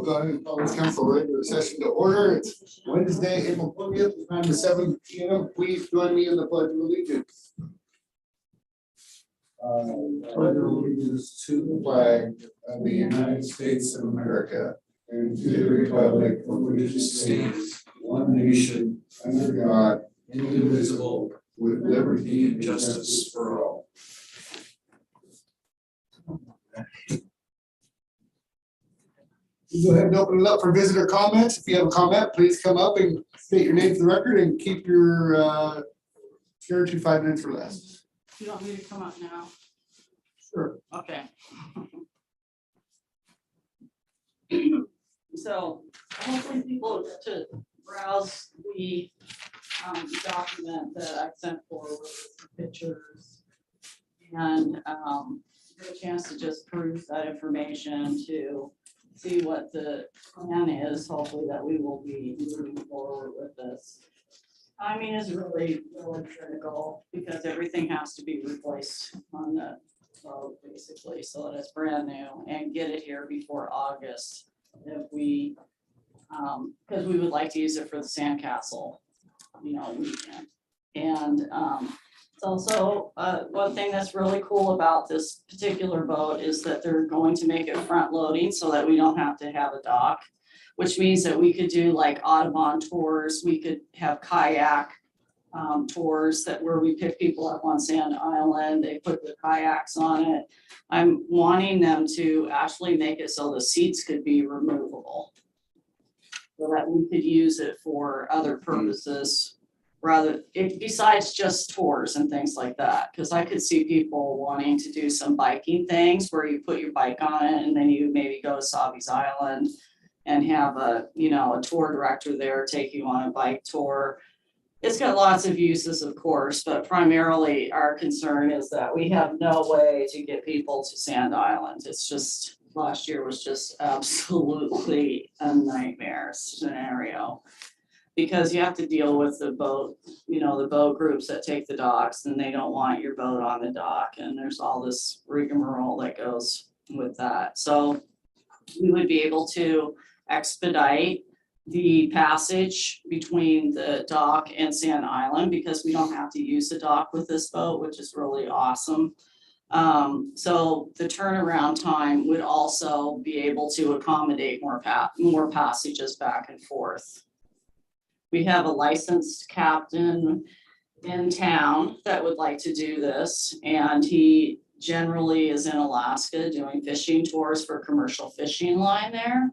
go ahead and call this council regular session to order. It's Wednesday, April 20th, time is 7 p.m. Please join me in the pledge of allegiance. Pledge of allegiance to the flag of the United States of America and to the republic for which it stands, one nation, under God, indivisible, with liberty and justice for all. Go ahead and open it up for visitor comments. If you have a comment, please come up and state your name for the record and keep your share to 5 minutes or less. You want me to come up now? Sure. Okay. So hopefully people get to browse the document that I sent forward with some pictures and get a chance to just peruse that information to see what the plan is, hopefully that we will be moving forward with this. Timing is really critical because everything has to be replaced on the boat basically, so that it's brand new and get it here before August if we, because we would like to use it for the sandcastle, weekend. And it's also one thing that's really cool about this particular boat is that they're going to make it front loading so that we don't have to have a dock, which means that we could do like Audubon tours. We could have kayak tours where we pick people up on Sand Island. They put the kayaks on it. I'm wanting them to actually make it so the seats could be removable so that we could use it for other purposes besides just tours and things like that. Because I could see people wanting to do some biking things where you put your bike on it and then you maybe go to Savi's Island and have a tour director there take you on a bike tour. It's got lots of uses, of course, but primarily our concern is that we have no way to get people to Sand Island. It's just, last year was just absolutely a nightmare scenario. Because you have to deal with the boat, the boat groups that take the docks and they don't want your boat on the dock. And there's all this rigmarole that goes with that. So we would be able to expedite the passage between the dock and Sand Island because we don't have to use the dock with this boat, which is really awesome. So the turnaround time would also be able to accommodate more passages back and forth. We have a licensed captain in town that would like to do this, and he generally is in Alaska doing fishing tours for commercial fishing line there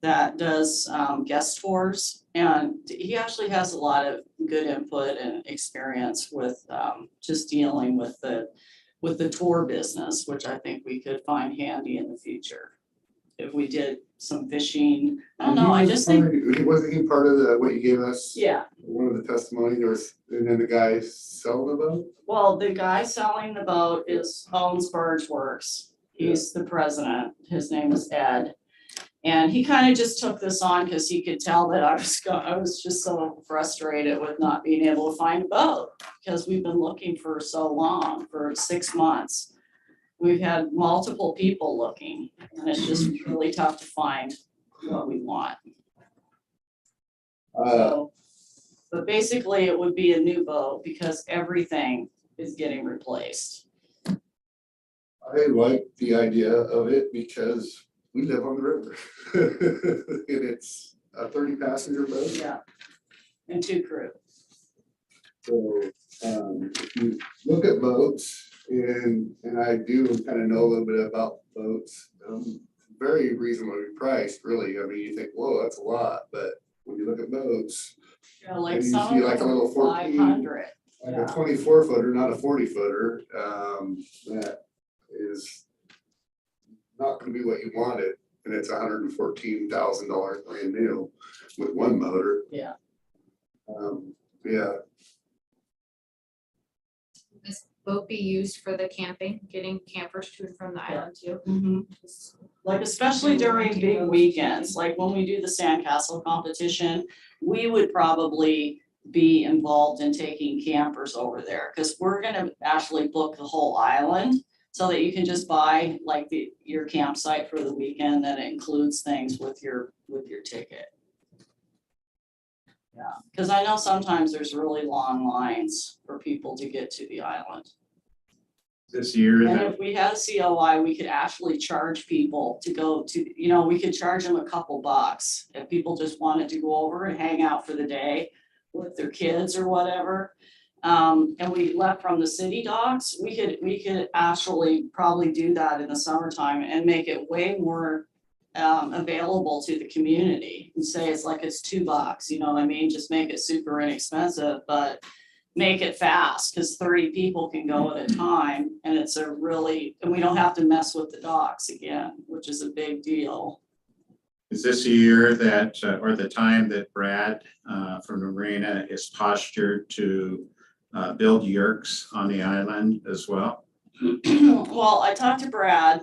that does guest tours, and he actually has a lot of good input and experience with just dealing with the tour business, which I think we could find handy in the future if we did some fishing. I don't know, I just think. Wasn't he part of what you gave us? Yeah. One of the testimonies, and then the guy selling the boat? Well, the guy selling the boat owns Barge Works. He's the president. His name is Ed. And he kind of just took this on because he could tell that I was just so frustrated with not being able to find a boat because we've been looking for so long, for 6 months. We've had multiple people looking, and it's just really tough to find what we want. But basically it would be a new boat because everything is getting replaced. I like the idea of it because we live on the river and it's a 30 passenger boat. Yeah, and 2 crew. So if you look at boats, and I do kind of know a little bit about boats, very reasonably priced, really. I mean, you think, whoa, that's a lot, but when you look at boats, Yeah, like and you some see of like a them little are 14, 500. like Yeah. a 24 footer, not a 40 footer, that is not going to be what you wanted, and it's $114,000 brand new with one motor. Yeah. Yeah. This boat be used for the camping, getting campers to and from the island too? Mhm. Like especially during big weekends, like when we do the sandcastle competition, we would probably be involved in taking campers over there because we're gonna actually book the whole island. so that you can just buy like your campsite for the weekend, that includes things with your ticket. Yeah, because I know sometimes there's really long lines for people to get to the island. This year, And if we had a COI, we could actually charge people to go to, you know, we could charge them a couple bucks if people just wanted to go over and hang out for the day with their kids or whatever. And we left from the city docks, we could actually probably do that in the summertime and make it way more available to the community, and say it's like it's $2, you know what I mean? Just make it super inexpensive, but make it fast, because 30 people can go at a time, and it's a really, and we don't have to mess with the docks again, which is a big deal. is this a year that, or the time that Brad from the marina is postured to build yurks on the island as well? Well, I talked to Brad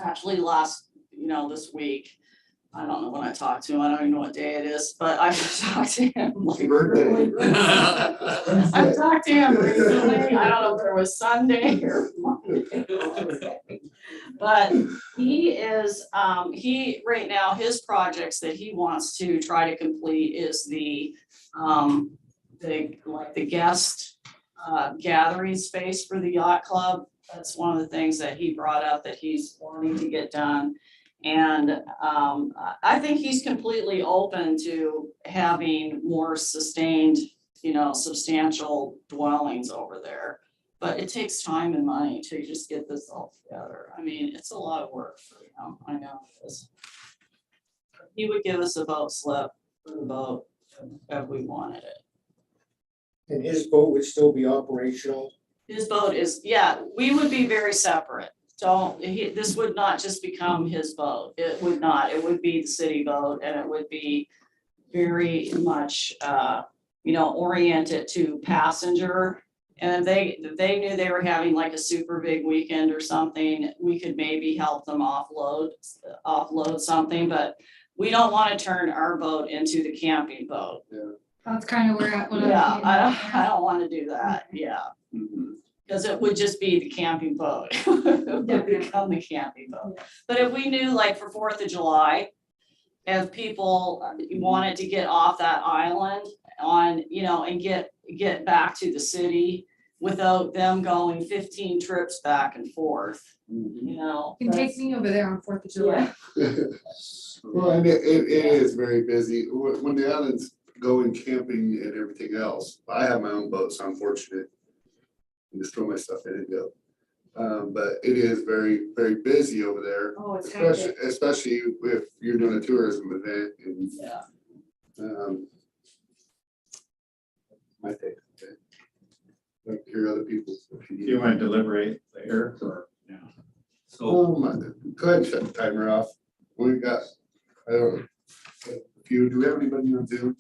actually this week. I don't know when I talked to him. I don't even know what day it is, but I talked to him like really. I talked to him recently. I don't know if it was Sunday or Monday. But he is, right now, his projects that he wants to try to complete is the guest gathering space for the yacht club. That's one of the things that he brought up that he's wanting to get done. And I think he's completely open to having more sustained, substantial dwellings over there. But it takes time and money to just get this all together. I mean, it's a lot of work for him. I know it is. He would give us a boat slip for the boat if we wanted it. And his boat would still be operational? His boat is, yeah, we would be very separate. This would not just become his boat. It would not. It would be the city boat, and it would be very much, oriented to passenger. And if they knew they were having like a super big weekend or something, we could maybe help them offload something. But we don't want to turn our boat into the camping boat. That's kind of where Yeah, I don't want to do that. Yeah. Because it would just be the camping boat. It would become the camping boat. But if we knew, like for 4th of July, if people wanted to get off that island and get back to the city without them going 15 trips back and forth, You can take me over there on 4th of July. Well, and it is very busy. When the island's going camping and everything else, I have my own boat, so I'm fortunate. And just throw my stuff in and go. But it is very, very busy over there. Oh, it's especially if you're doing a tourism event and my take. Okay. Like to hear other people's Do opinion. you want to deliberate later or? Yeah. So go ahead and shut the timer off. We got, I don't know, do we have anybody on Zoom?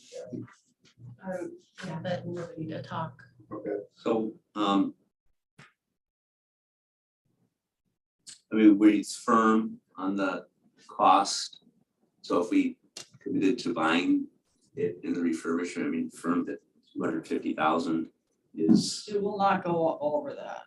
Yeah, but we're ready to talk. Okay. So, we're firm on the cost. So if we committed to buying it in the refurbishment, firm that 250,000 is. it will not go over that.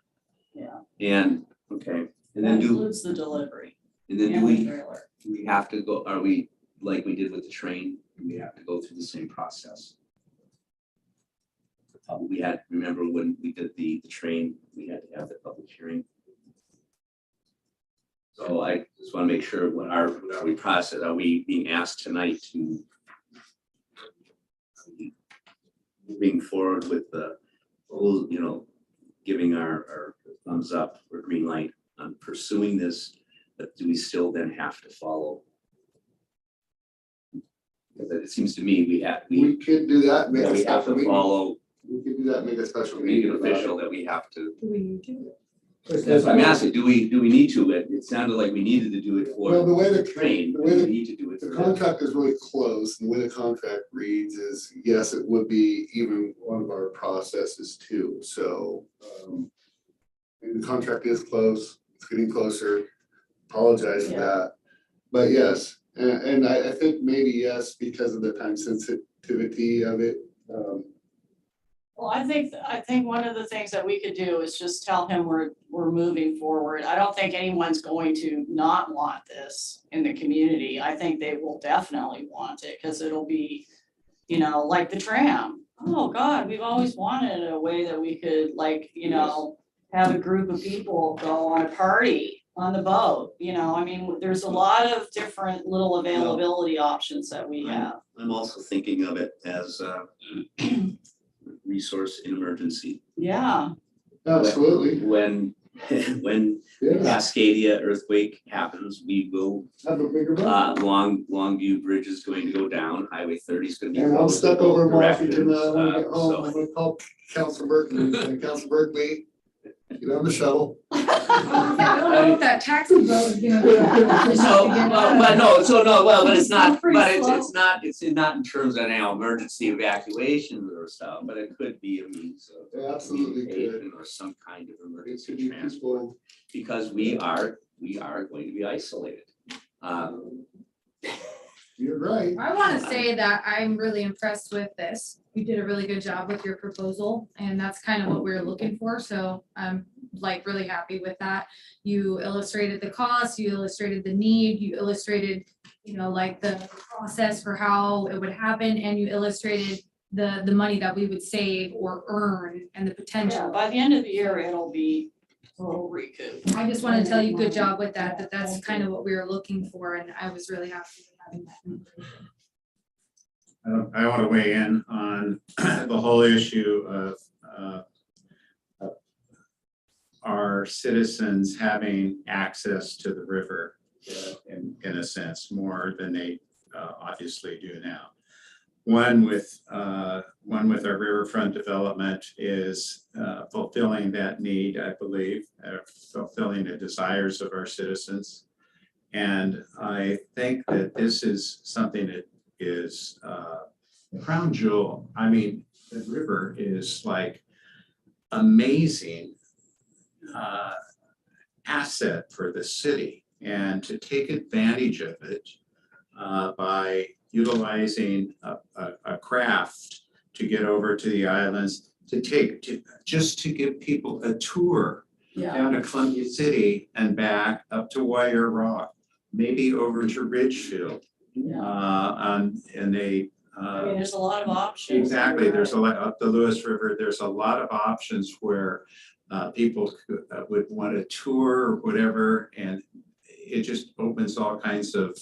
Yeah. And, okay, and That then includes the delivery. and then and the do trailer. we have to go, are we, like we did with the train, do we have to go through the same process? We had, remember when we did the train, we had to have the public hearing. So I just want to make sure what are we process, are we being asked tonight to moving forward with the whole, giving our thumbs up or green light on pursuing this, but do we still then have to follow? Because it seems to me We could do that. Make a we have special to meeting. follow, We could do that. Make a special make meeting. it about official that we have to. Do we need to? Yes, I'm asking, do we need to? It sounded like we needed to do it for Well, the way the train, but we need to do it The for contract is really close, and the way the contract reads is, yes, it would be even one of our processes too, so. And the contract is close, it's getting closer, apologize for that. But yes, and I think maybe yes, because of the time sensitivity of it. Well, I think one of the things that we could do is just tell him we're moving forward. I don't think anyone's going to not want this in the community. I think they will definitely want it, because it'll be, you know, like the tram. Oh, God, we've always wanted a way that we could, like, you know, have a group of people go on a party on the boat, you know, I mean, there's a lot of different little availability options that we have. I'm also thinking of it as a resource in emergency. Yeah, Absolutely, When yeah, Cascadia earthquake happens, we will, have a bigger boat. Longview Bridge is going to go down, Highway 30 is gonna be. And I'm closed in stuck over in both Washington, I directions, wanna get home, so- I'm gonna call Council Berkeley, Council Berkeley, get on the shuttle. I don't know if that taxi boat is gonna. So, but it's not, Pretty but it's slow. it's not in terms of now emergency evacuation or stuff, but it could be a means of. It absolutely could. communication or some kind of It emergency could be transport, people, because we are going to be isolated. you're right. I wanna say that I'm really impressed with this. You did a really good job with your proposal, and that's kind of what we were looking for, so I'm like really happy with that. You illustrated the cost, you illustrated the need, you illustrated, you know, like the process for how it would happen, and you illustrated the money that we would save or earn and the yeah, potential. by the end of the year, it'll be total recoup. I just wanna tell you, good job with that, that's kind of what we were looking for, and I was really happy with having that information. I want to weigh in on the whole issue of our citizens having access to the river in a sense, more than they obviously do now. One with our riverfront development is fulfilling that need, I believe, fulfilling the desires of our citizens. And I think that this is something that is crown jewel. I mean, the river is like amazing asset for the city, and to take advantage of it by utilizing a craft to get over to the islands, just to give people a tour Yeah, down to Columbia City and back up to Wire Rock, maybe over to Ridgefield. yeah. And they, I mean, there's a lot of options. exactly, there's a lot, up the Lewis River, there's a lot of options where people would want a tour or whatever, and it just opens all kinds of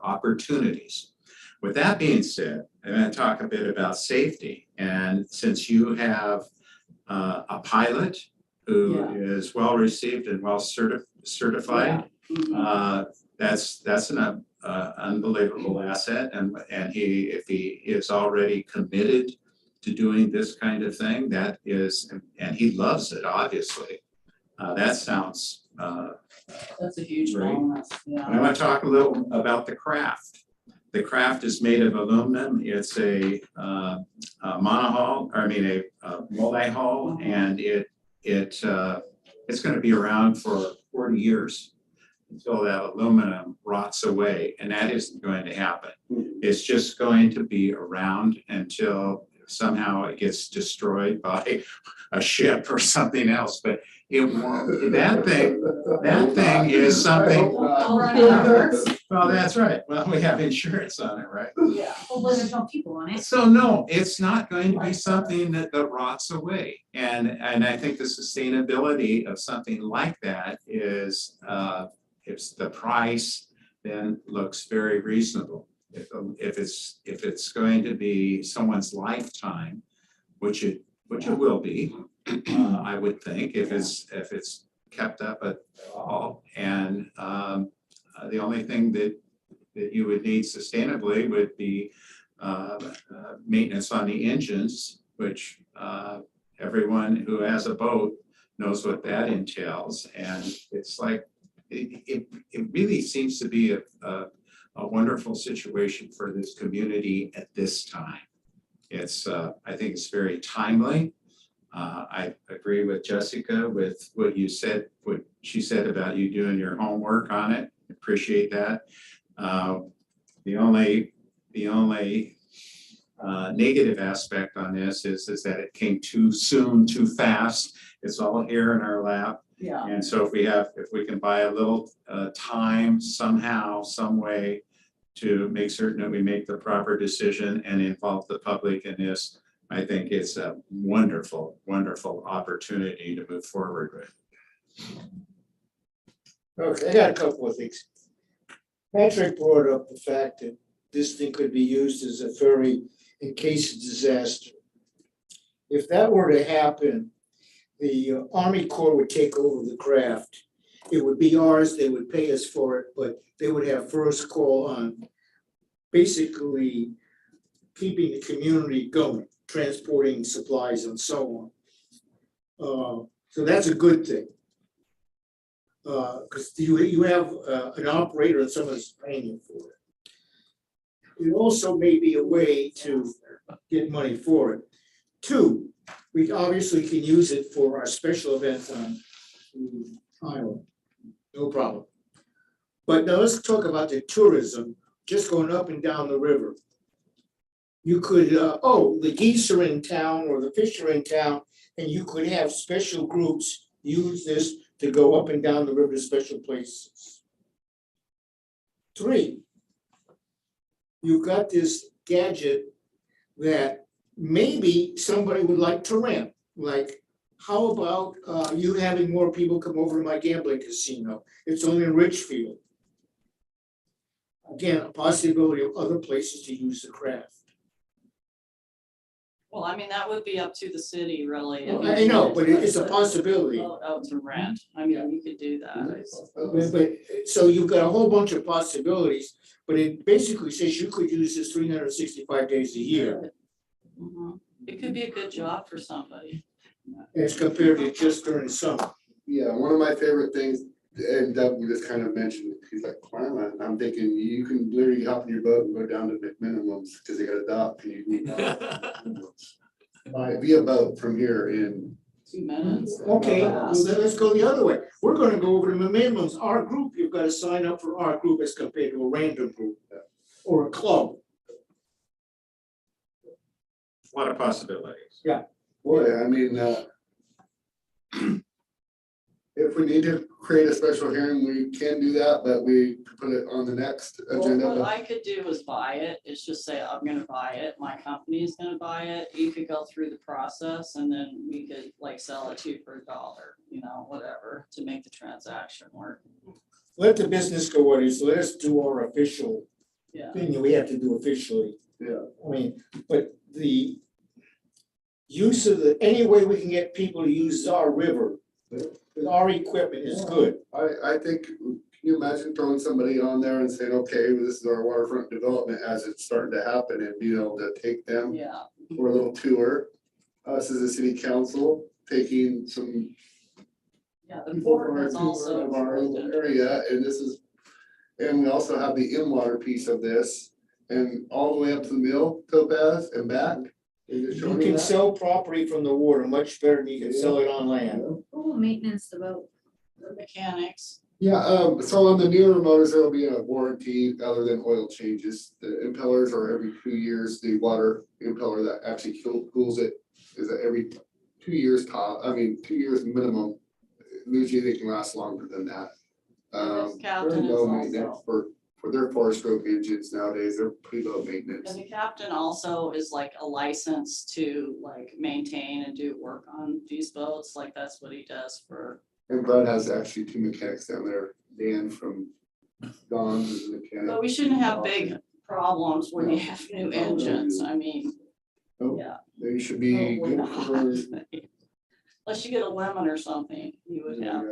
opportunities. With that being said, I'm going to talk a bit about safety. And since you have a pilot who is well received and well certified, Mhm. that's an unbelievable asset. And if he is already committed to doing this kind of thing, that is, and he loves it, obviously. That sounds That's a huge Right. bonus, I yeah. want to talk a little about the craft. The craft is made of aluminum. It's a monohull, a multi-hull, and it's going to be around for 40 years until that aluminum rots away, and that isn't going to happen. It's just going to be around until somehow it gets destroyed by a ship or something else, but it won't. That thing is something. Well, that's right. Well, we have insurance on it, right? Yeah. Well, there's no people on it. So no, it's not going to be something that rots away. And I think the sustainability of something like that is, if the price then looks very reasonable. If it's going to be someone's lifetime, which it will be, I would think, if it's kept up at all. And the only thing that you would need sustainably would be maintenance on the engines, which everyone who has a boat knows what that entails. And it's like, it really seems to be a wonderful situation for this community at this time. I think it's very timely. I agree with Jessica with what she said about you doing your homework on it. Appreciate that. The only negative aspect on this is that it came too soon, too fast. It's all here in our lap. Yeah, And so if we can buy a little time somehow, some way to make certain that we make the proper decision and involve the public in this, I think it's a wonderful, wonderful opportunity to move forward with. Okay, I got a couple of things. Patrick brought up the fact that this thing could be used as a ferry in case of disaster. If that were to happen, the Army Corps would take over the craft. It would be ours, they would pay us for it, but they would have first call on basically keeping the community going, transporting supplies and so on. So that's a good thing. Because you have an operator and someone's paying you for it. It also may be a way to get money for it. Two, we obviously can use it for our special events on the island, no problem. But now let's talk about the tourism, just going up and down the river. You could, the geese are in town or the fish are in town, and you could have special groups use this to go up and down the river to special places. Three, you've got this gadget that maybe somebody would like to rent. Like, how about you having more people come over to my gambling casino? It's only in Richfield. Again, a possibility of other places to use the craft. well, I mean, that would be up to the city, really. Well, I know, but it's a possibility. Boat out to rent, I mean, you could do that, I suppose. But, so you've got a whole bunch of possibilities, but it basically says you could use this 365 days a year Mhm. It could be a good job for somebody. as compared to just during summer. Yeah, one of my favorite things, and Doug just kind of mentioned, he's like, wow, and I'm thinking you can literally hop in your boat and go down to McMinimum's because they got a dock. And you can buy via boat from here in. 2 minutes. Okay, well, Fast. then let's go the other way. We're gonna go over to the minimums. Our group, you've got to sign up for our group as compared to a random group or a club. A lot of possibilities. Boy, I mean, if we need to create a special hearing, we can do that, but we put it on the next Well, agenda. what but- I could do is buy it, it's just say, I'm gonna buy it, my company is gonna buy it, you could go through the process, and then we could like sell it to you for $1, you know, whatever, to make the transaction work. Let the business go on, so let's do our official Yeah, thing that we have to do officially. Yeah. I mean, but the use of any way we can get people to use our river with our equipment is good. I think, can you imagine throwing somebody on there and saying, okay, this is our waterfront development as it's starting to happen and being able to take them yeah, for a little tour? Us as a city council, taking some yeah, the people port from our is tour also. of our little area, and this is, and we also have the in-water piece of this, and all the way up to the mill, Topaz and back. They just You showing can that. sell property from the water much better than you can sell it on land. Who will maintenance the boat? The mechanics, Yeah, so on the newer motors, there'll be a warranty other than oil changes. The impellers are every 2 years. The water impeller that actually cools it is every 2 years top, 2 years minimum. Usually they can last longer than that. And this captain Very low is maintenance also- for their 4-stroke engines nowadays, they're pretty low maintenance. and the captain also is like a license to like maintain and do work on these boats, like that's what he does for. And Brad has actually 2 mechanics down there, Dan from Don's is a mechanic. But we shouldn't have big problems when you have new engines, I mean, Nope, yeah. they should be Hopefully good not. for. Unless you get a lemon or something, you would have.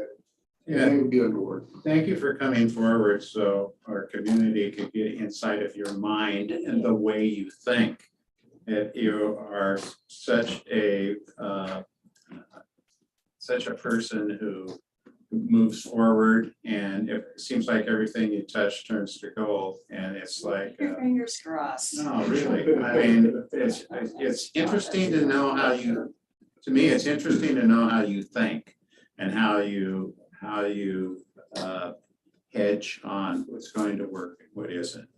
Yeah, it would be underwater. Thank you for coming forward so our community could get inside of your mind and the way you think. If you are such a person who moves forward, and it seems like everything you touch turns to gold, and it's like, Your fingers crossed. no, really, I mean, it's interesting to know how you, to me, it's interesting to know how you think and how you hedge on what's going to work and what isn't.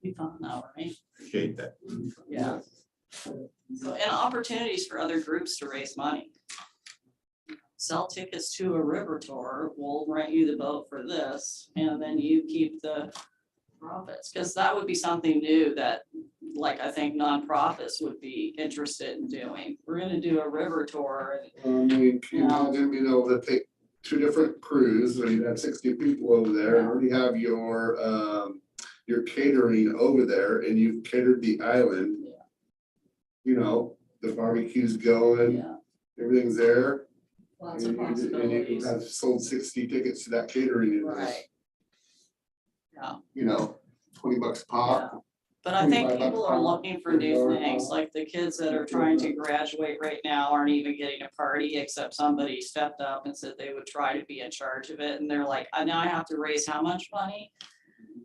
Be fun though, right? Appreciate that. Yeah. So, and opportunities for other groups to raise money. Sell tickets to a river tour, we'll rent you the boat for this, and then you keep the profits, because that would be something new that, like, I think nonprofits would be interested in doing. We're gonna do a river tour, I mean, can you Yeah. imagine being able to take two different crews, and you have 60 people over there, and already have your catering over there, and you've catered the island. Yeah. You know, the barbecue's going, yeah, everything's there. lots And of you possibilities, have sold 60 tickets to that catering. and right? Yeah. You know, $20 a pop. But I think 25 bucks people are pop, looking for new $30 things, pop. like the kids that are trying to graduate right now aren't even getting a party, except somebody stepped up and said they would try to be in charge of it, and they're like, now I have to raise how much money?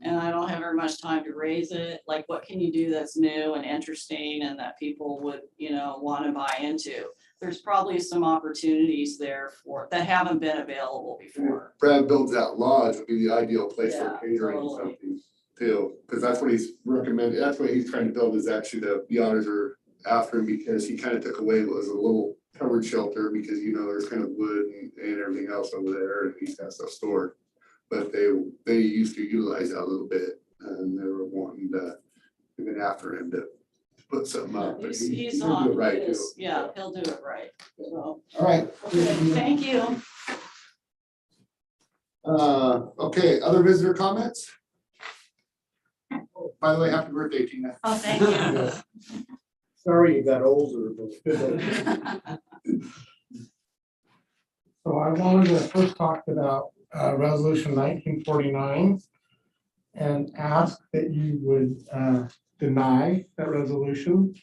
And I don't have very much time to raise it, like, what can you do that's new and interesting and that people would, wanna buy into? There's probably some opportunities there that haven't been available before. Brad builds that lodge would be the ideal place for Yeah, catering totally. something too, because that's what he's recommended, that's what he's trying to build is actually the otters are after him because he kind of took away what was a little covered shelter because there's kind of wood and everything else over there and he's got stuff stored. But they used to utilize that a little bit and they were wanting to, they've been after him to put something up. but He's he'll do on, it right he too. is, yeah, he'll do it right, so, All right. okay, thank you. Okay, other visitor comments? By the way, happy birthday, Tina. Oh, thank you. Sorry you got older, but. So I wanted to first talk about resolution 1949 and ask that you would deny that resolution.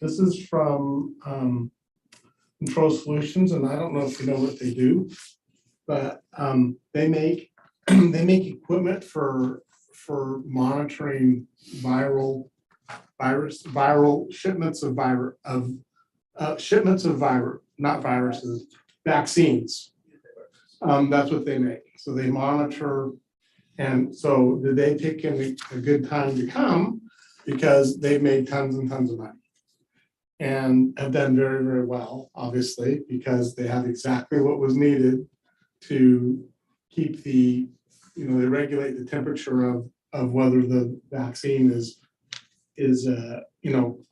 This is from Control Solutions, and I don't know if you know what they do, but they make equipment for monitoring viral shipments of not viruses, vaccines. That's what they make. So they monitor. And so did they pick in a good time to come because they've made tons and tons of money and have done very, very well, obviously, because they have exactly what was needed to keep they regulate the temperature of whether the vaccine is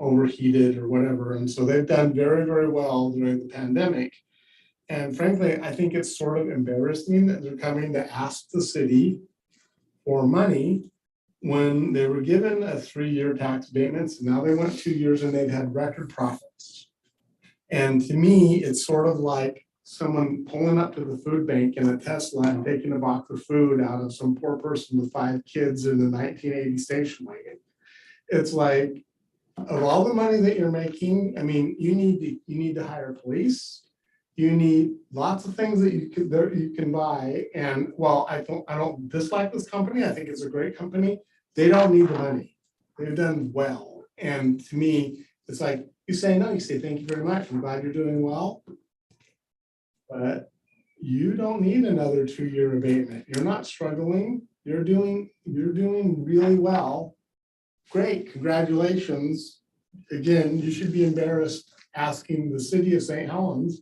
overheated or whatever. And so they've done very, very well during the pandemic. And frankly, I think it's sort of embarrassing that they're coming to ask the city for money when they were given a 3-year tax abatement. So now they went 2 years and they've had record profits. And to me, it's sort of like someone pulling up to the food bank in a Tesla and taking a box of food out of some poor person with 5 kids in the 1980 station wagon. It's like, of all the money that you're making, I mean, you need to hire police. You need lots of things that you can buy. And while I don't dislike this company, I think it's a great company. They don't need the money. They've done well. And to me, it's like you say no, you say thank you very much. I'm glad you're doing well. But you don't need another 2-year abatement. You're not struggling. You're doing really well. Great, congratulations. Again, you should be embarrassed asking the city of St. Helens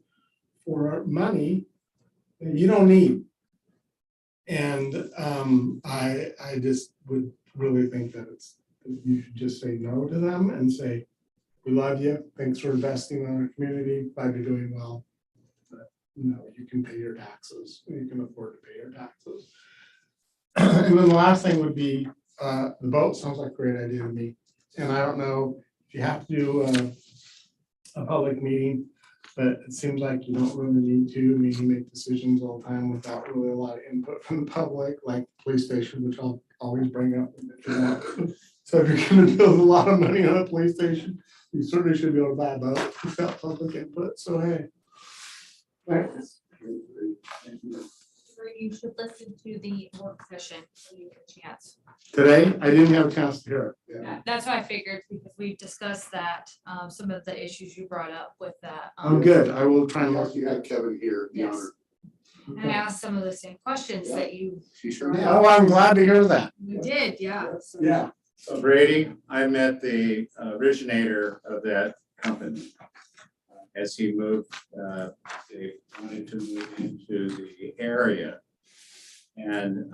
for money that you don't need. And I just would really think that you should just say no to them and say, we love you, thanks for investing in our community, glad you're doing well. But you can pay your taxes, you can afford to pay your taxes. And then the last thing would be the boat. Sounds like a great idea to me. And I don't know if you have to do a public meeting, but it seems like you don't really need to. I mean, you make decisions all the time without really a lot of input from the public, like the police station, which I'll always bring up. So if you're gonna build a lot of money on a police station, you certainly should be able to buy a boat without public input. So hey. Thanks. You should listen to the work session when you get a chance. Today, I didn't have a chance to hear it. Yeah, that's what I figured, because we discussed that, some of the issues you brought up with that. I'm good. I will try and You look you had Kevin here, the Yes. honor. And asked some of the same questions that you, She sure did. Oh, I'm glad to hear that. we did, yeah. Yeah. So Brady, I met the originator of that company. As he moved, they wanted to move into the area. And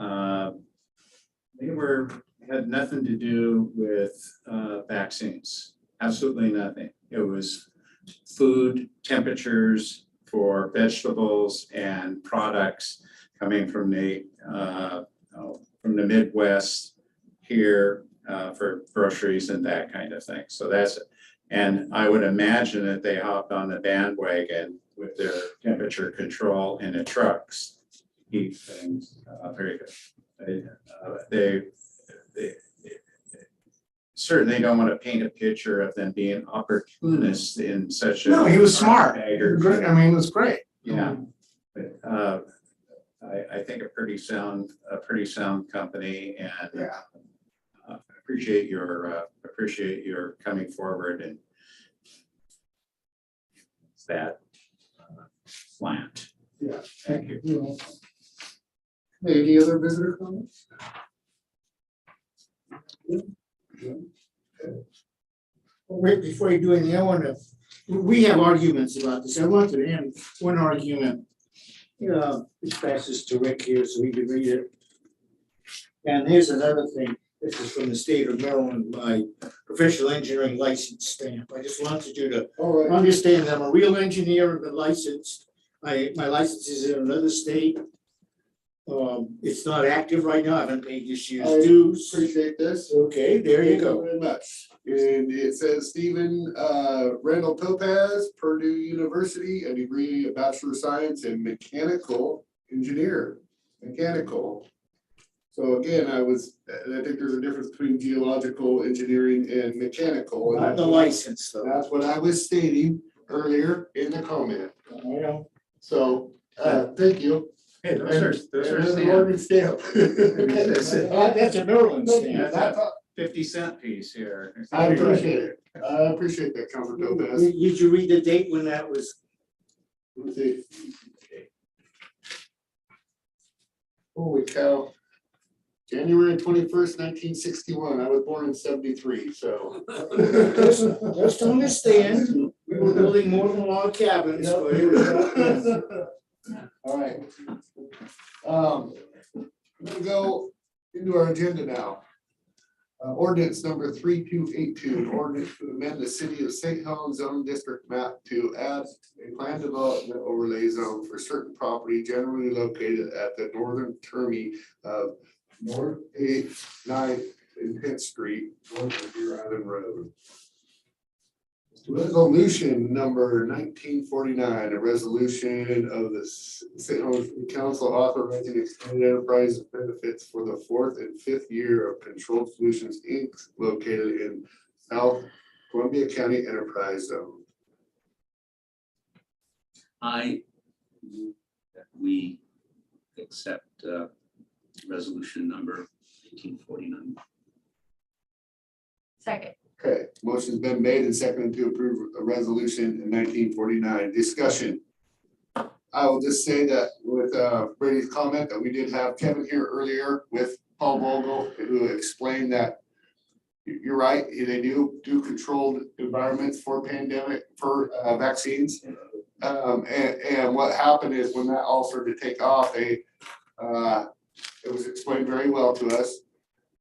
had nothing to do with vaccines, absolutely nothing. It was food temperatures for vegetables and products coming from the Midwest here for groceries and that kind of thing. So and I would imagine that they hopped on the bandwagon with their temperature control in the trucks. Heat things, very good. They certainly don't want to paint a picture of them being opportunists in such a. No, he was smart. Staggered- Great. I mean, it was great. Yeah, but I think a pretty sound company, and Yeah. appreciate your coming forward and that slant. Yeah. Thank you. Any other visitor comments? Wait, before you do anything, I want to, we have arguments about this. I want to end one argument. Which passes to Rick here so he can read it. And here's another thing. This is from the state of Maryland, my professional engineering license stamp. I just wanted you to All right. understand that I'm a real engineer and been licensed. My license is in another state. It's not active right now. I haven't paid this year's I dues. appreciate this. Okay, there you Thank go. Very much. And it says Stephen Randall Topaz, Purdue University, a degree of Bachelor of Science in Mechanical Engineer. Mechanical. So again, I think there's a difference between geological engineering and mechanical. Not the license though. That's what I was stating earlier in the comment. I know. So, thank you. Hey, those are And the stamps. Morgan stamp. That's a Maryland Thank you. stamp. That's all. 50-cent piece here. I appreciate it. I appreciate that, Councilor Topaz. Did you read the date when that was? Let's see. Holy cow. January 21st, 1961. I was born in 73, so. Just to understand, we were building more than log cabins. so here we go. All right. We're gonna go into our agenda now. Ordinance number 3282, an ordinance to amend the city of St. Helens zone district map to add a planned development overlay zone for certain property generally located at the northern termi of North 8th, 9th, and 10th Street, north of Deer Island Road. Resolution number 1949, a resolution of the St. Helens Council authorizing extended enterprise benefits for the 4th and 5th year of Controlled Solutions Inc. located in South Columbia County Enterprise Zone. I move that we accept resolution number 1949. Second. Okay, motion's been made and seconded to approve a resolution in 1949. Discussion. I will just say that with Brady's comment that we did have Kevin here earlier with Paul Vogel, who explained that you're right, they do controlled environments for pandemic, for vaccines. And what happened is when that all started to take off, it was explained very well to us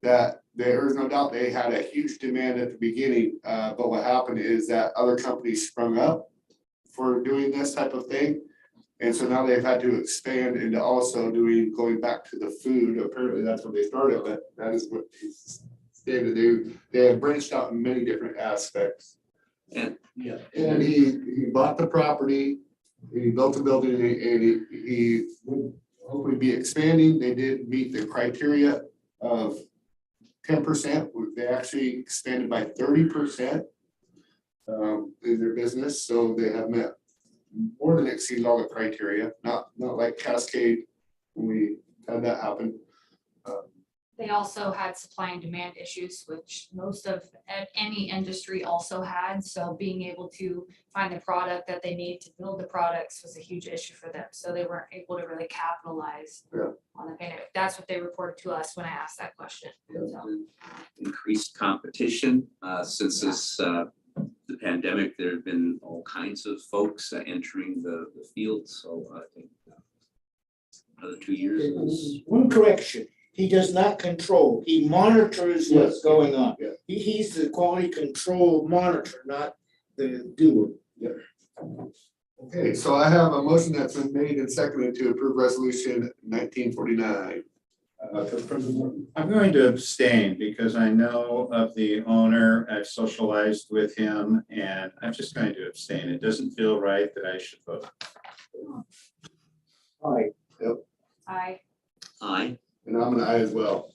that there is no doubt they had a huge demand at the beginning, but what happened is that other companies sprung up for doing this type of thing. And so now they've had to expand into also going back to the food. Apparently that's what they started, but that is what he stated. They have branched out in many different aspects. And And he bought the property, he built the building, and he would hopefully be expanding. They did meet the criteria of 10%. They actually expanded by 30% in their business, so they have met more than exceeded all the criteria. Not like Cascade when we had that happen. They also had supply and demand issues, which most of any industry also had. So being able to find the product that they need to build the products was a huge issue for them. So they weren't able to really capitalize Yeah. on the pandemic. That's what they reported to us when I asked that question. So, Increased competition, since the pandemic, there have been all kinds of folks entering the field, so I think another 2 years is. One correction, he does not control, he monitors what's Yes. going on. Yeah. He's the quality control monitor, not the doer. Okay, so I have a motion that's been made and seconded to approve resolution 1949. Council President Morton. I'm going to abstain because I know of the owner. I've socialized with him and I'm just going to abstain. It doesn't feel right that I should vote. Aye. I, And I'm an aye as well.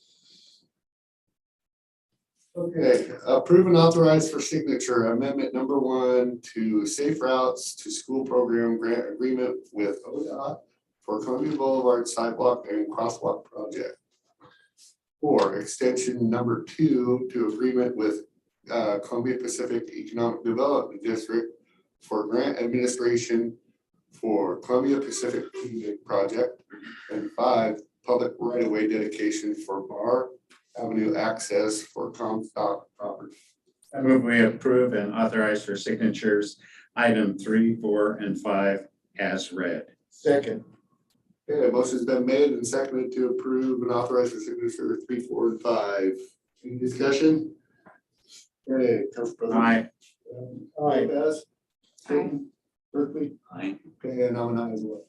Okay, approve and authorize for signature amendment number 1 to Safe Routes to School Program Grant Agreement with ODOT for Columbia Boulevard Sidewalk and Crosswalk Project. 4, extension number 2 to agreement with Columbia Pacific Economic Development District for grant administration for Columbia Pacific Project. And 5, public right-of-way dedication for Bar Avenue access for Comstock property. I move we approve and authorize for signatures item 3, 4, and 5 as read. Second. Okay, a motion's been made and seconded to approve and authorize for signature 3, 4, and 5. Any discussion? Okay, Council President. Aye. Aye. Baz? Aye. Berkeley? Aye. Okay, and I'm an aye as well.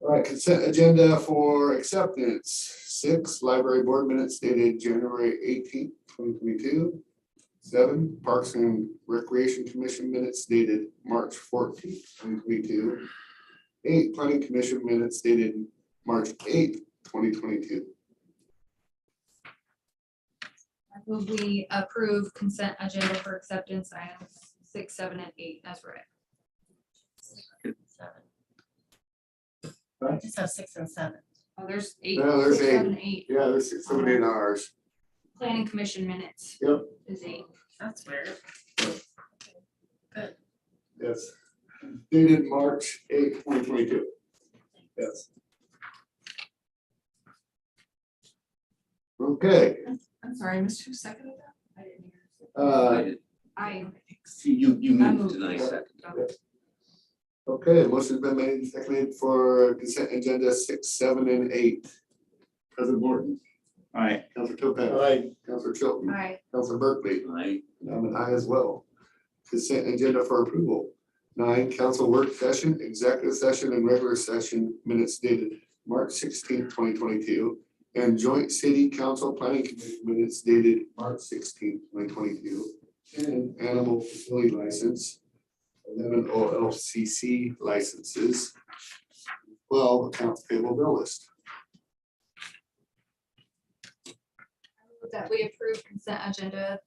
All right, consent agenda for acceptance. 6, library board minutes dated January 18th, 2022. 7, Parks and Recreation Commission minutes dated March 14th, 2022. 8, Planning Commission minutes dated March 8th, 2022. I move we approve consent agenda for acceptance items 6, 7, and 8 as read. 7. Just have 6 and 7. Oh, there's 8. No, there's 6, 7, 8. 8. Yeah, there's 6, 7, 8 hours. Planning commission minutes. Yep. Is 8. That's weird. Yes. Dated March 8th, 2022. Yes. Okay, I'm sorry, I missed who seconded that? I didn't hear. uh, I, You I moved moved. tonight, second. okay, motion's been made and seconded for consent agenda 6, 7, and 8. President Morton, Aye. Councilor Topaz, Aye. Councilor Chilton, I, Councilor Berkeley, Aye. and I'm an aye as well. Consent agenda for approval. 9, council work session, executive session, and regular session minutes dated March 16th, 2022. And joint city council planning commission minutes dated March 16th, 2022. And animal facility license, 11 OLCC licenses, 12 accounts payable bill list. that we approve consent agenda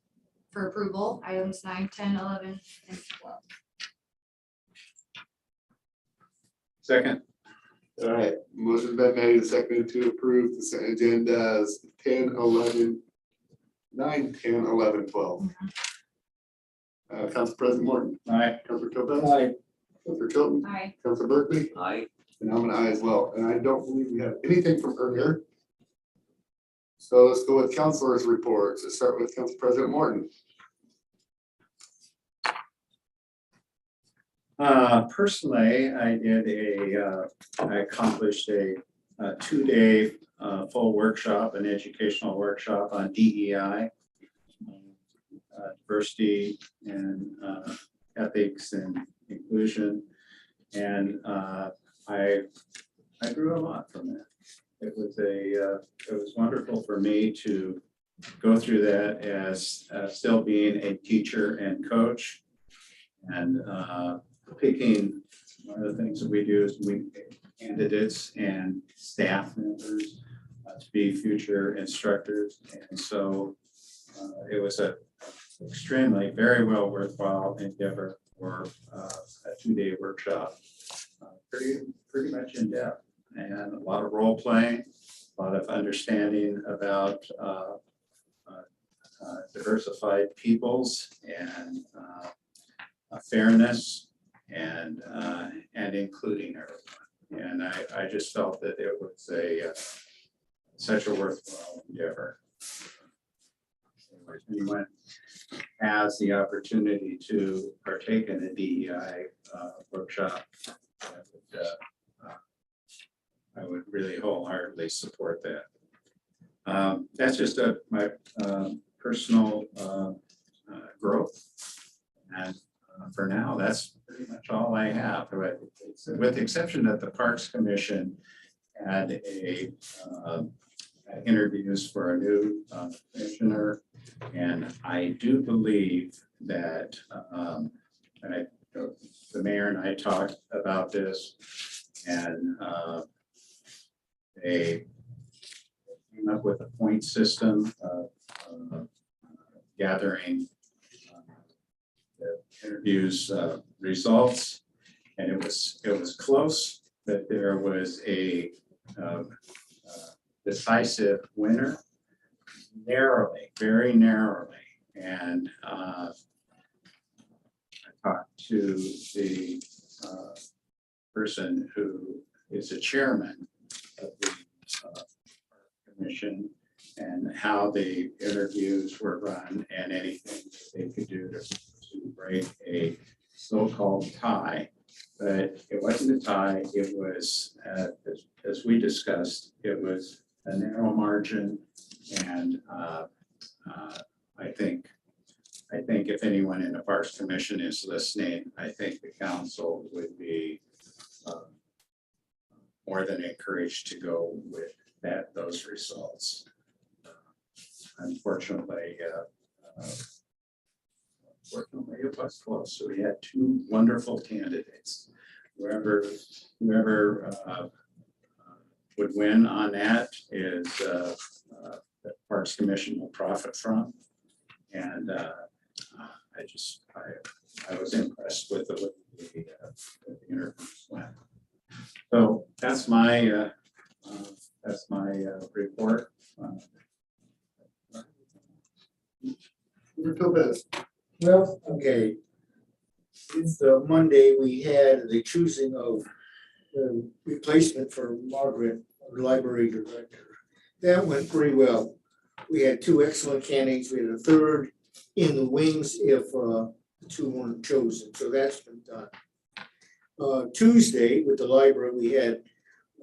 for approval, items 9, 10, 11, and 12. Second. All right, motion's been made and seconded to approve the agendas 10, 11, 9, 10, 11, 12. Council President Morton, Aye. Councilor Topaz. Aye. Councilor Chilton, I, Councilor Berkeley, Aye. and I'm an aye as well. And I don't believe we have anything from earlier. So let's go with councilors' reports. Let's start with Council President Morton. Personally, I accomplished a 2-day full workshop, an educational workshop on DEI, diversity and ethics and inclusion. And I grew a lot from that. It was wonderful for me to go through that as still being a teacher and coach. And picking, one of the things that we do is we pick candidates and staff members to be future instructors. And so it was a extremely, very well worthwhile endeavor for a 2-day workshop. Pretty much in depth and a lot of role playing, a lot of understanding about diversified peoples and fairness and including everyone. And I just felt that it was such a worthwhile endeavor. If anyone has the opportunity to partake in a DEI workshop, I would really wholeheartedly support that. That's just my personal growth. And for now, that's pretty much all I have. With the exception that the Parks Commission had interviews for a new commissioner. And I do believe that, the mayor and I talked about this, and they came up with a point system of gathering the interviews results, and it was close, but there was a decisive winner, narrowly, very narrowly. And I talked to the person who is the chairman of the commission, and how the interviews were run and anything that they could do to break a so-called tie. But it wasn't a tie, it was, as we discussed, it was a narrow margin. And I think if anyone in the Parks Commission is listening, I think the council would be more than encouraged to go with those results. Unfortunately, it was close. So we had two wonderful candidates. Whoever would win on that is the Parks Commission will profit from. And I was impressed with the interviews went. So that's my report. Well, okay. Since Monday, we had the choosing of the replacement for Margaret, our library director. That went pretty well. We had two excellent candidates. We had a third in the wings if the two weren't chosen. So that's been done. Tuesday with the library, we had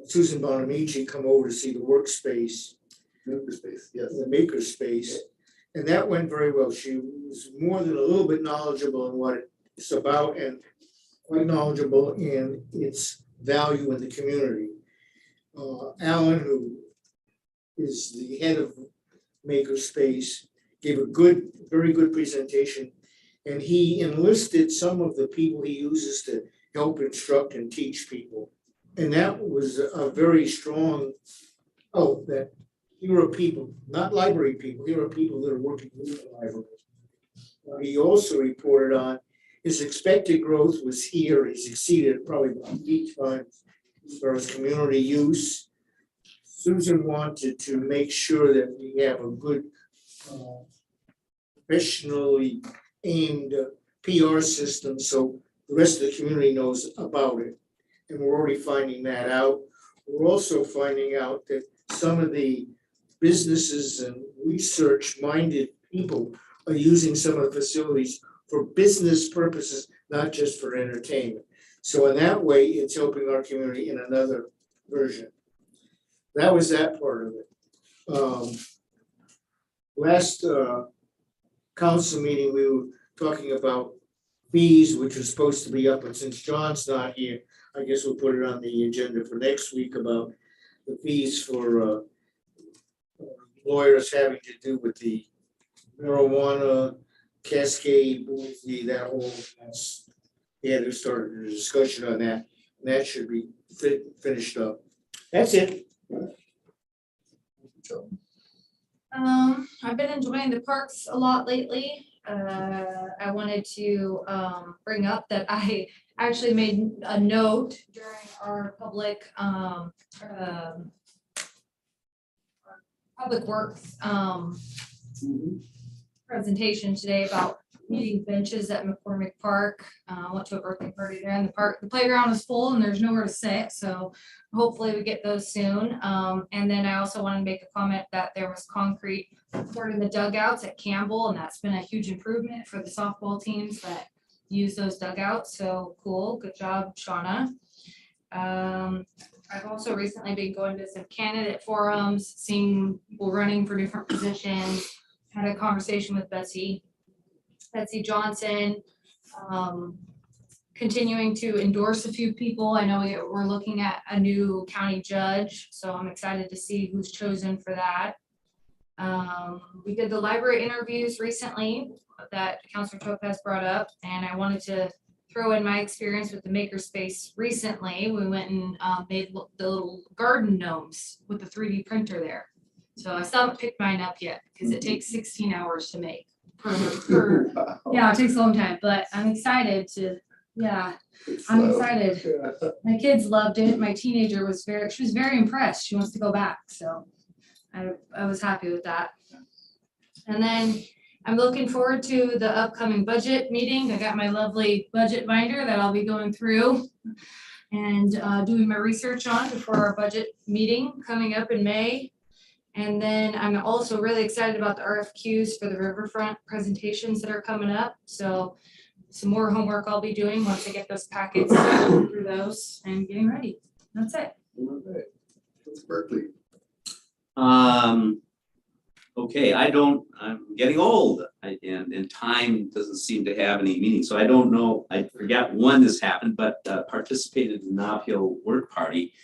Susan Bonamici come over to see the workspace. Makerspace, yes. The makerspace. And that went very well. She was more than a little bit knowledgeable in what it's about and quite knowledgeable in its value in the community. Alan, who is the head of Makerspace, gave a very good presentation. And he enlisted some of the people he uses to help instruct and teach people. And that was a very strong, that here are people, not library people, here are people that are working with the library. He also reported on his expected growth was here. He's exceeded probably 8 times as far as community use. Susan wanted to make sure that we have a good professionally aimed PR system so the rest of the community knows about it. And we're already finding that out. We're also finding out that some of the businesses and research-minded people are using some of the facilities for business purposes, not just for entertainment. So in that way, it's helping our community in another version. That was that part of it. Last council meeting, we were talking about fees, which are supposed to be up, and since John's not here, I guess we'll put it on the agenda for next week about the fees for lawyers having to do with the marijuana cascade, that whole, they started a discussion on that, and that should be finished up. That's it. I've been enjoying the parks a lot lately. I wanted to bring up that I actually made a note during our public Public Works, presentation today about needing benches at McCormick Park. Went to a birthday party there in the park. The playground is full and there's nowhere to sit, so hopefully we get those soon. And then I also want to make a comment that there was concrete poured in the dugouts at Campbell, and that's been a huge improvement for the softball teams that use those dugouts. So cool, good job, Shauna. I've also recently been going to some candidate forums, seeing people running for different positions. Had a conversation with Betsy Johnson, continuing to endorse a few people. I know we're looking at a new county judge, so I'm excited to see who's chosen for that. We did the library interviews recently that Councilor Topaz brought up, and I wanted to throw in my experience with the makerspace recently. We went and made the little garden gnomes with the 3D printer there. So I still haven't picked mine up yet because it takes 16 hours to make per yeah, it takes a long time, but I'm excited to, yeah, I'm excited. My kids loved it. My teenager she was very impressed. She wants to go back, so I was happy with that. And then I'm looking forward to the upcoming budget meeting. I got my lovely budget binder that I'll be going through and doing my research on before our budget meeting coming up in May. And then I'm also really excited about the RFQs for the riverfront presentations that are coming up. So some more homework I'll be doing once I get those packets through those and getting ready. That's it. It's Berkeley. Okay, I'm getting old and time doesn't seem to have any meaning. So I don't know, I forgot when this happened, but participated in the Knob Hill work party.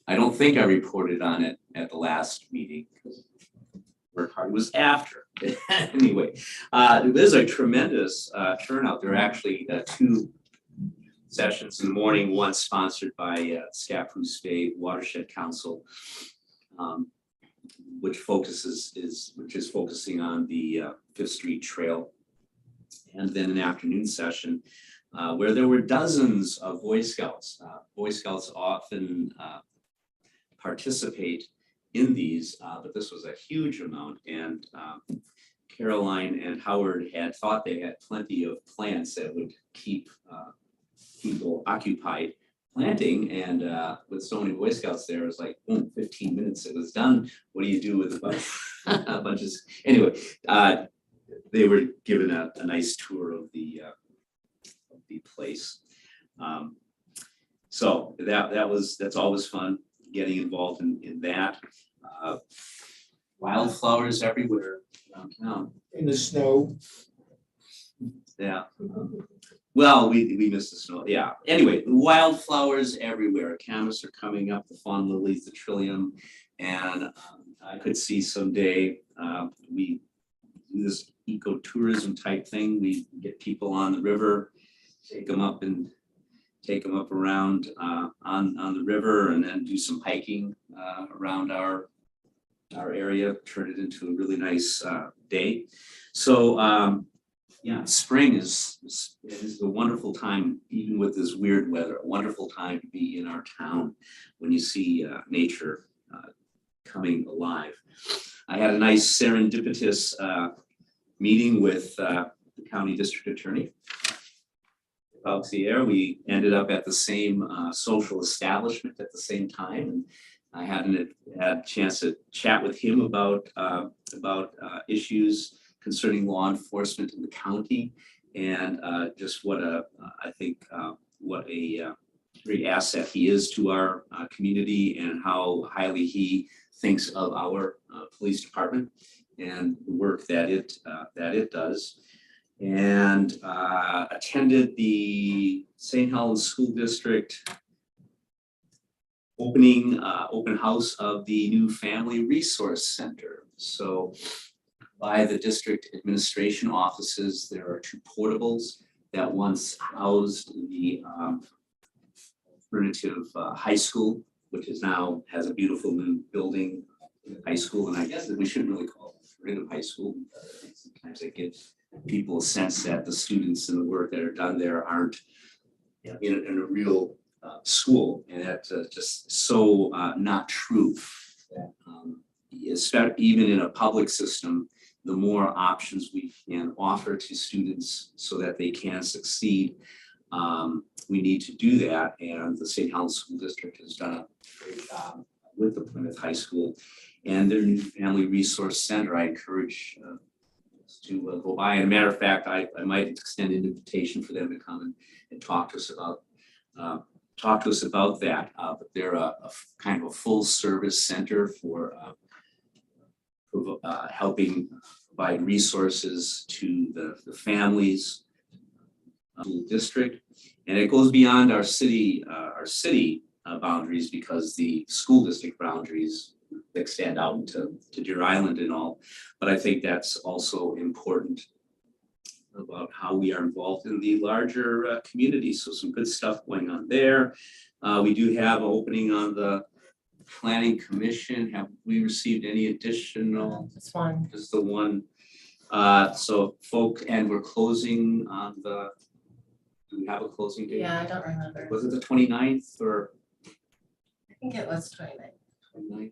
I don't think I reported on it at the last meeting because work party was after. Anyway, there's a tremendous turnout. There are actually 2 sessions in the morning, one sponsored by Scappoose Bay Watershed Council, which is focusing on the 5th Street Trail, and then an afternoon session where there were dozens of Boy Scouts. Boy Scouts often participate in these, but this was a huge amount, and Caroline and Howard had thought they had plenty of plants that would keep people occupied planting, and with so many Boy Scouts there, it was like, boom, 15 minutes, it was done. What do you do with a bunch of, anyway, they were given a nice tour of the place. So that's always fun, getting involved in that. Wildflowers everywhere downtown. In the snow. Yeah. Well, we missed the snow. Yeah. Anyway, wildflowers everywhere. Camas are coming up, the fawn lilies, the trillium, and I could see someday we do this ecotourism type thing. We get people on the river, take them up around on the river, and then do some hiking around our area. Turn it into a really nice day. So. Yeah, spring is a wonderful time, even with this weird weather, a wonderful time to be in our town when you see nature coming alive. I had a nice serendipitous meeting with the county district attorney. We ended up at the same social establishment at the same time, and I hadn't had a chance to chat with him about issues concerning law enforcement in the county, and just what a great asset he is to our community, and how highly he thinks of our police department and the work that it does. And attended the St. Helens School District open house of the new Family Resource Center. So by the district administration offices, there are 2 portables that once housed the alternative high school, which is now has a beautiful new building, high school. And I guess that we shouldn't really call it alternative high school, because sometimes it gives people a sense that the students and the work that are done there aren't in a real school, and that's just so not true. That even in a public system, the more options we can offer to students so that they can succeed. We need to do that, and the St. Helens School District has done a great job with the Plymouth High School and their new Family Resource Center. I encourage to go by. And a matter of fact, I might extend an invitation for them to come and talk to us about that. But they're a kind of a full service center for helping provide resources to the families district, and it goes beyond our city boundaries, because the school district boundaries extend out to Deer Island and all. But I think that's also important about how we are involved in the larger community. So some good stuff going on there. We do have an opening on the Planning Commission. Have we received any additional? Just one. Just the one. So and we're closing on the. Do we have a closing date? Yeah, I don't remember. Was it the 29th or I think it was 29. 29th?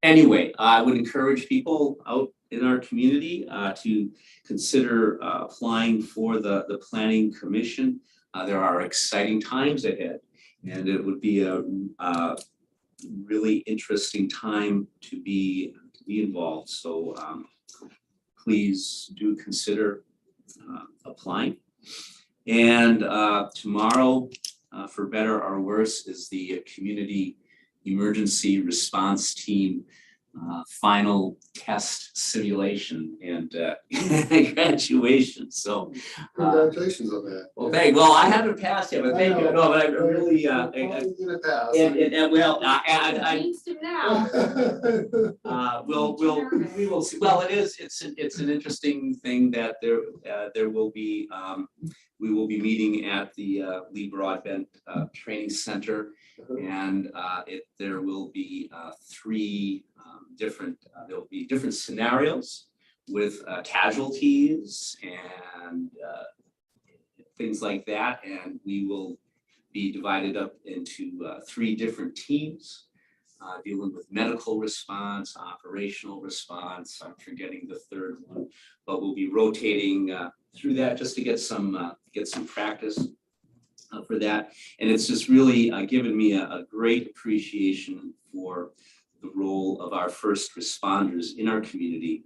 Anyway, I would encourage people out in our community to consider applying for the Planning Commission. There are exciting times ahead, and it would be a really interesting time to be involved. So please do consider applying. And tomorrow, for better or worse, is the Community Emergency Response Team final test simulation and graduation. So Congratulations on that. well, I haven't passed yet, but thank you. No, but I really You're gonna pass. and well, I Jinxed him now. we will see. Well, it's an interesting thing that there will be we will be meeting at the Lee Broadbent Training Center, and there will be there will be different scenarios with casualties and things like that, and we will be divided up into 3 different teams dealing with medical response, operational response. I'm forgetting the third one, but we'll be rotating through that just to get some practice for that. And it's just really given me a great appreciation for the role of our first responders in our community,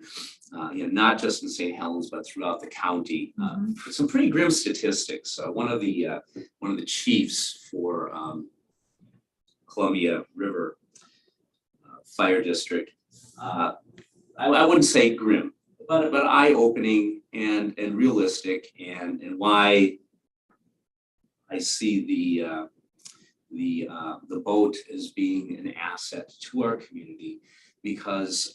not just in St. Helens, but throughout the county. For some pretty grim statistics. One of the chiefs for Columbia River Fire District, I wouldn't say grim, but eye-opening and realistic, and why I see the boat as being an asset to our community, because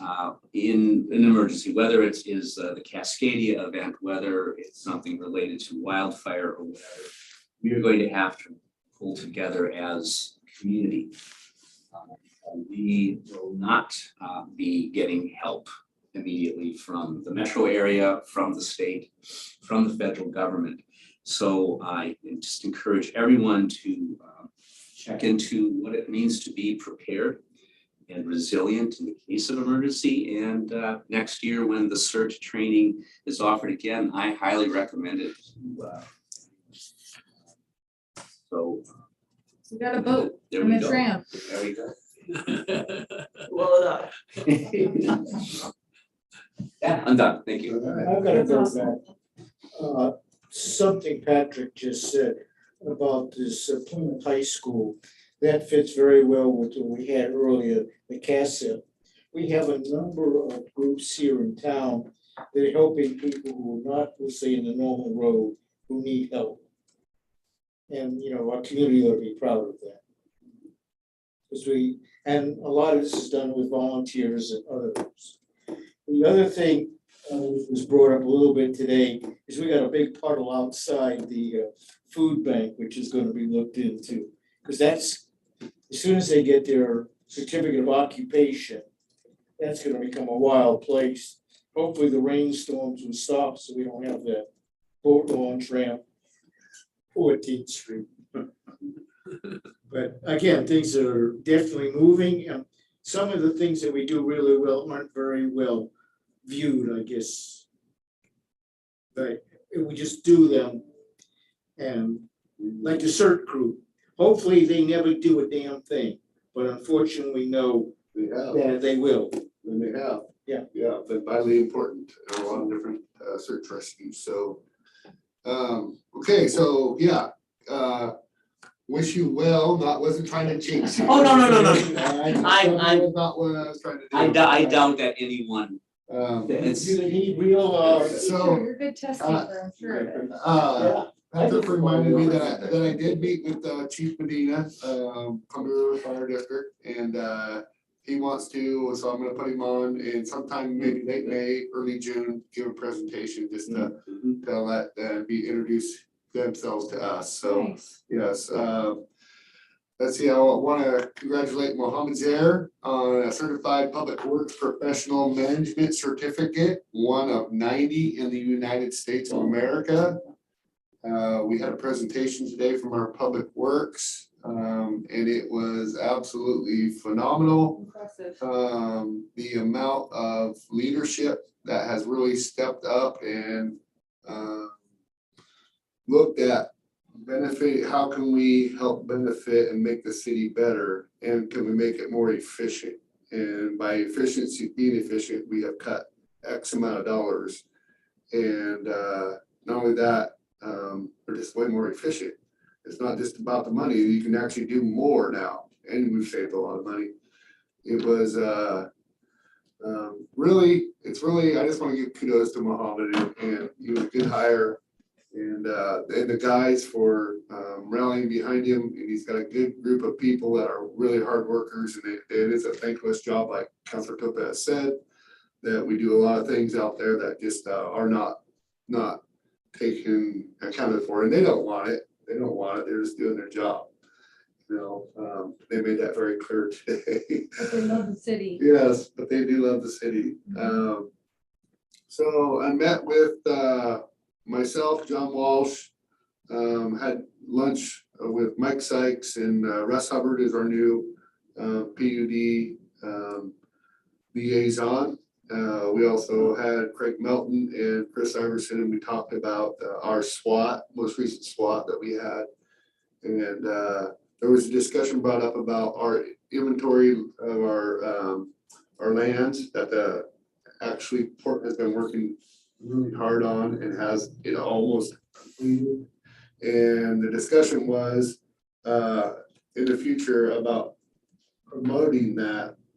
in an emergency, whether it is the Cascadia event, whether it's something related to wildfire or whatever, we are going to have to pull together as a community. We will not be getting help immediately from the metro area, from the state, from the federal government. So I just encourage everyone to check into what it means to be prepared and resilient in the case of emergency. And next year, when the CERT training is offered again, I highly recommend it. So We got a boat there and we a go. tram. There we go. Blow it up. Yeah, I'm done. Thank you. All right. I've got to That's go back. Something Patrick just said about this Plymouth High School, that fits very well with what we had earlier, the CASA. We have a number of groups here in town that are helping people who are not, we'll say, in the normal road, who need help. And, our community ought to be proud of that. Because and a lot of this is done with volunteers and others. The other thing was brought up a little bit today is we got a big puddle outside the food bank, which is going to be looked into. Because that's, as soon as they get their certificate of occupation, that's going to become a wild place. Hopefully the rainstorms will stop so we don't have that boat launch ramp, 14th Street. But again, things are definitely moving. And some of the things that we do really well aren't very well viewed, I guess. But we just do them. And like the CERT crew, hopefully they never do a damn thing, but unfortunately, no, They have, that they will. and they have. Yeah. Yeah, but vitally important in a lot of different search rescues, so. Okay, so, yeah, wish you well, wasn't trying to jinx you. Oh, no. I not what I was trying to do. I doubt that anyone, it's, You need real, So, You're a good test taker, I'm sure of it. That just reminded me that I did meet with Chief Medina, Columbia River Fire District, and he wants to, so I'm gonna put him on in sometime maybe late May, early June, give a presentation, just to let be introduce themselves to us, so, Nice. yes. Let's see, I want to congratulate Mohammed Zair on a Certified Public Works Professional Management Certificate, one of 90 in the United States of America. We had a presentation today from our Public Works, and it was absolutely phenomenal. Impressive. The amount of leadership that has really stepped up and looked at benefit, how can we help benefit and make the city better, and can we make it more efficient? And by efficiency, being efficient, we have cut X amount of dollars, and not only that, we're just way more efficient. It's not just about the money, you can actually do more now, and we've saved a lot of money. It was really, I just want to give kudos to Mohammed, and he was a good hire. And the guys for rallying behind him, and he's got a good group of people that are really hard workers, and it is a thankless job, like Councilor Topa has said, that we do a lot of things out there that just are not taken accounted for, and they don't want it, they're just doing their job. You know, they made that very clear today. But they love the city. Yes, but they do love the city. So I met with myself, John Walsh, had lunch with Mike Sykes, and Russ Hubbard is our new PUD liaison. We also had Craig Melton and Chris Iverson, and we talked about our SWAT, most recent SWAT that we had. And there was a discussion brought up about our inventory of our lands that the actually Port has been working really hard on and has it almost completed. And the discussion was in the future about promoting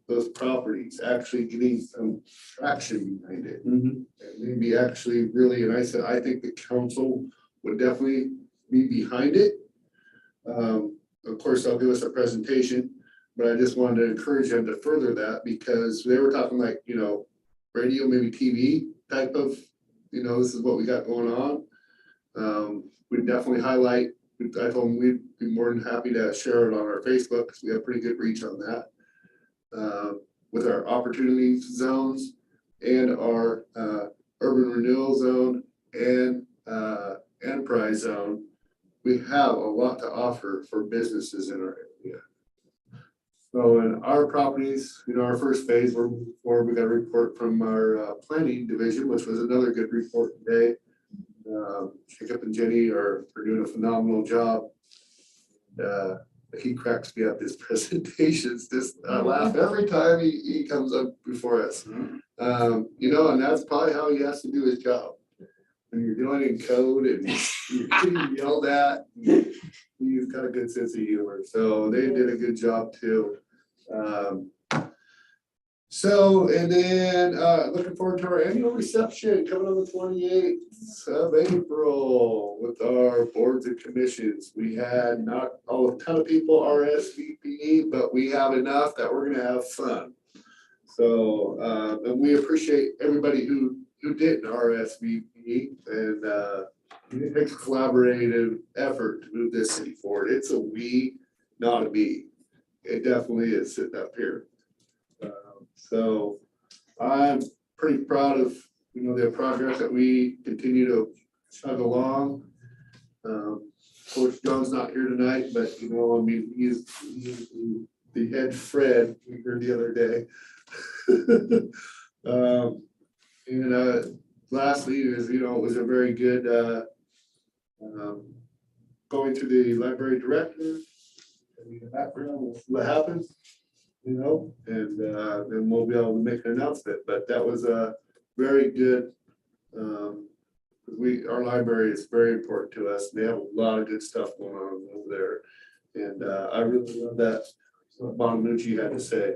those properties, actually getting some traction behind it. And maybe actually really, and I said, I think the council would definitely be behind it. Of course, they'll give us a presentation, but I just wanted to encourage them to further that, because they were talking like, you know, radio, maybe TV type of, you know, this is what we got going on. We'd definitely highlight, I told them we'd be more than happy to share it on our Facebook, because we have pretty good reach on that. With our opportunity zones and our urban renewal zone and enterprise zone, we have a lot to offer for businesses in our area. So in our properties, you know, our first phase, we got a report from our planning division, which was another good report today. Jacob and Jenny are doing a phenomenal job. He cracks me up, his presentations, I laugh every time he comes up before us. You know, and that's probably how he has to do his job. When you're dealing in code and you're getting yelled at, he's got a good sense of humor. So they did a good job too. So, and then looking forward to our annual reception coming on the 28th of April with our boards and commissions. We had not a ton of people RSVP, but we have enough that we're gonna have fun. So, and we appreciate everybody who didn't RSVP, and it takes a collaborative effort to move this city forward. It's a we, not a me. It definitely is sitting up here. So I'm pretty proud of, you know, the progress that we continue to chug along. Coach John's not here tonight, but you know, I mean, he's the head Fred, we heard the other day. And lastly is, you know, it was a very good, going to the library director. And the background of what happened, you know, and then we'll be able to make an announcement, but that was a very good. Our library is very important to us. They have a lot of good stuff going on over there. And I really love that, what Bonamucci had to say.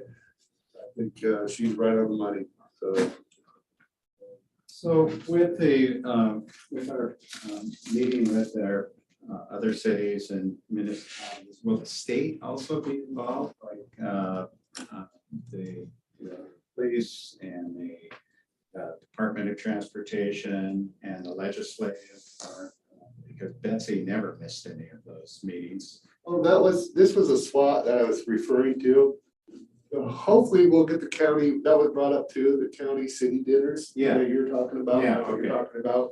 I think she's right on the money, so. So with our meeting with our other cities and municipalities, will the state also be involved, like the police and the Department of Transportation and the legislative? Because Betsy never missed any of those meetings. Oh, this was a SWAT that I was referring to. Hopefully we'll get the county, that was brought up too, the county city dinners. Yeah. That you're talking about. Yeah, what okay. You're talking about.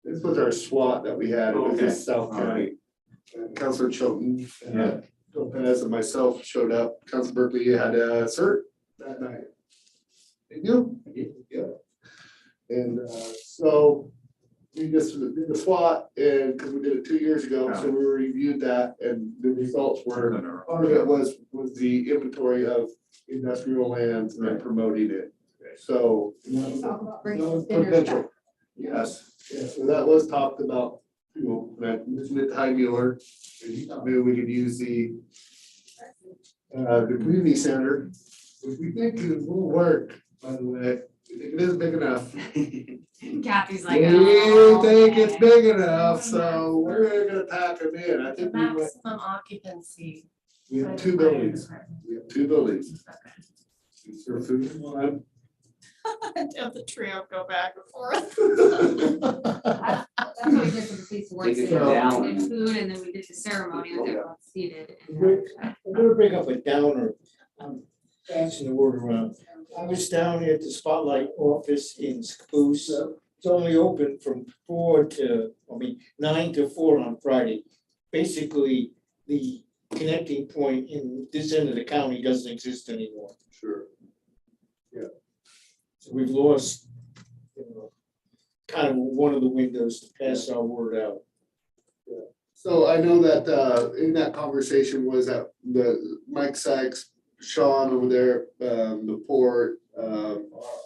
This was our SWAT that we had. It was in Okay. South All County. Councilor Chilton. Yeah. Lopez and myself showed up. Council Berkeley had a cert that night. Did you? Yeah. And so we just did the SWAT and because we did it 2 years ago, so we reviewed that and the results were, part of it was the inventory of industrial lands and promoting it. So. Talk about bringing that was dinners provincial. back. Yes, yes, so that was talked about, you know, and I mentioned it to Hy Mueller. And he thought maybe we could use the community center, which we think it will work, by the way. We think it is big enough. Kathy's like, We oh, think it's okay. big enough, so we're gonna pack them in. I The think we went, maximum occupancy. we have 2 buildings. We have 2 buildings. We serve food in one. Have the trio go back and forth. That's what we did for the piece of work. Take it So down. we did food and then we did the ceremony and everyone seated. I'm gonna bring up a downer. I'm passing the word around. I was down at the Spotlight office in Spruce. It's only open from 9 to 4 on Friday. Basically, the connecting point in this end of the county doesn't exist anymore. Sure. So we've lost, you know, kind of one of the windows to pass our word out. So I know that in that conversation was that the Mike Sykes, Sean over there, the port,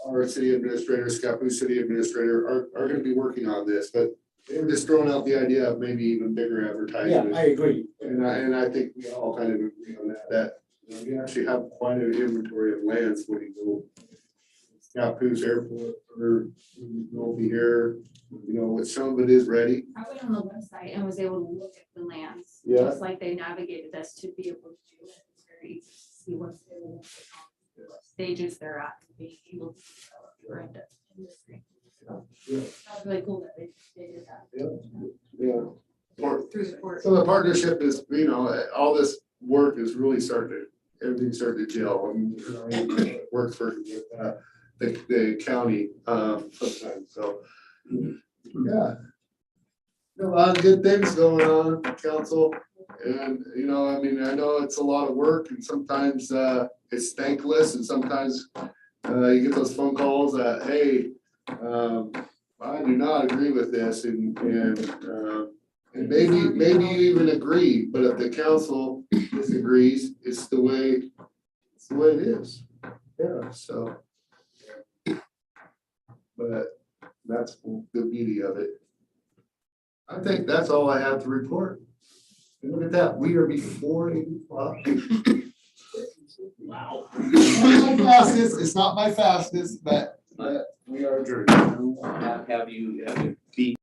our city administrator, Scappoose city administrator are gonna be working on this, but they were just throwing out the idea of maybe even bigger Yeah, advertising. I agree. And I think we all kind of agree on that you know, we actually have quite an inventory of lands when you go. Scappoose Airport, or will be here, you know, some of it is ready. I went on the website and was able to look at the lands, Yeah. just like they navigated us to be able to do it. It's very easy to see what's there, what stages they're at, and being able to develop your industry. So that's really cool that they did that. Yeah. Through the court. So the partnership is, you know, all this work is really everything's starting to gel. I mean, you know, it works for the county sometimes, so. Yeah. A lot of good things going on, council, and, you know, I mean, I know it's a lot of work and sometimes it's thankless and sometimes you get those phone calls that, hey, I do not agree with this and maybe you even agree, but if the council disagrees, it's the way it is. Yeah, so. But that's the beauty of it. I think that's all I have to report. And look at that, we are before 8:00. Wow. It's not my fastest, but we are adjourned. Have you beat